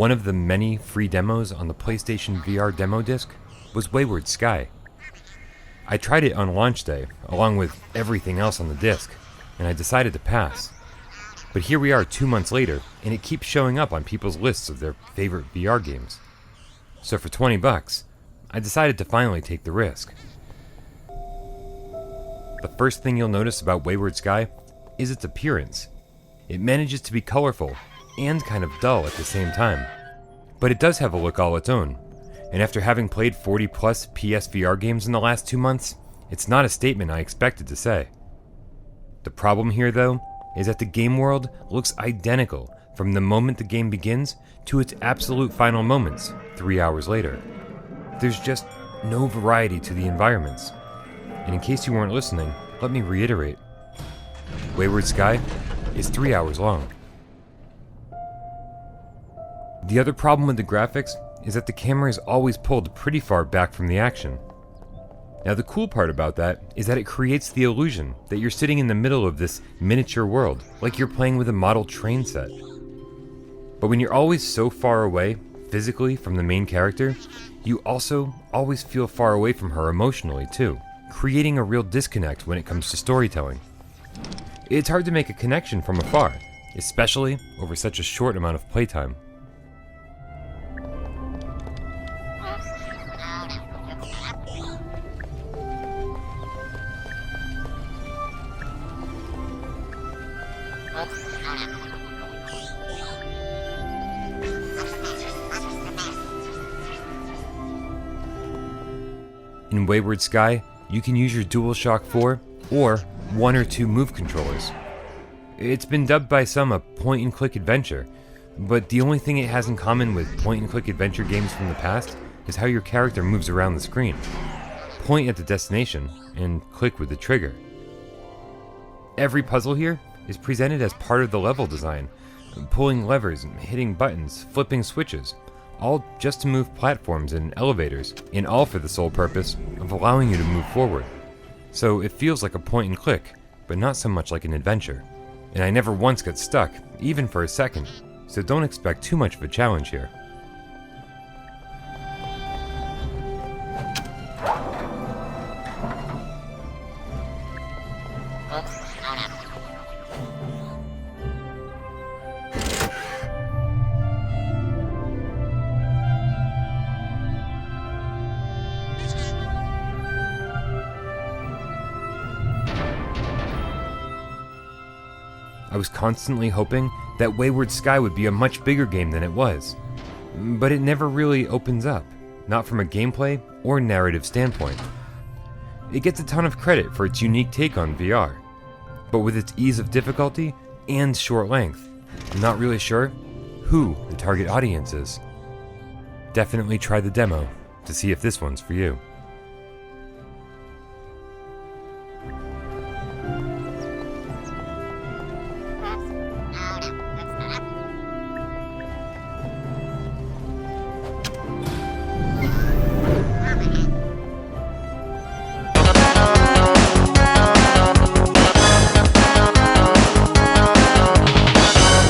One of the many free demos on the PlayStation VR demo disc was Wayward Sky. I tried it on launch day, along with everything else on the disc, and I decided to pass. But here we are 2 months later, and it keeps showing up on people's lists of their favorite VR games. So for $20, I decided to finally take the risk. The first thing you'll notice about Wayward Sky is its appearance. It manages to be colorful and kind of dull at the same time. But it does have a look all its own, and after having played 40 plus PSVR games in the last 2 months, it's not a statement I expected to say. The problem here though, is that the game world looks identical from the moment the game begins to its absolute final moments 3 hours later. There's just no variety to the environments. And in case you weren't listening, let me reiterate. Wayward Sky is 3 hours long. The other problem with the graphics is that the camera is always pulled pretty far back from the action. Now the cool part about that is that it creates the illusion that you're sitting in the middle of this miniature world, like you're playing with a model train set. But when you're always so far away, physically, from the main character, you also always feel far away from her emotionally too, creating a real disconnect when it comes to storytelling. It's hard to make a connection from afar, especially over such a short amount of playtime. In Wayward Sky, you can use your DualShock 4 or 1 or 2 move controllers. It's been dubbed by some a point-and-click adventure, but the only thing it has in common with point-and-click adventure games from the past is how your character moves around the screen. Point at the destination and click with the trigger. Every puzzle here is presented as part of the level design, pulling levers, hitting buttons, flipping switches, all just to move platforms and elevators, and all for the sole purpose of allowing you to move forward. So it feels like a point and click, but not so much like an adventure. And I never once got stuck, even for a second, so don't expect too much of a challenge here. I was constantly hoping that Wayward Sky would be a much bigger game than it was, but it never really opens up, not from a gameplay or narrative standpoint. It gets a ton of credit for its unique take on VR, but with its ease of difficulty and short length, I'm not really sure who the target audience is. Definitely try the demo to see if this one's for you.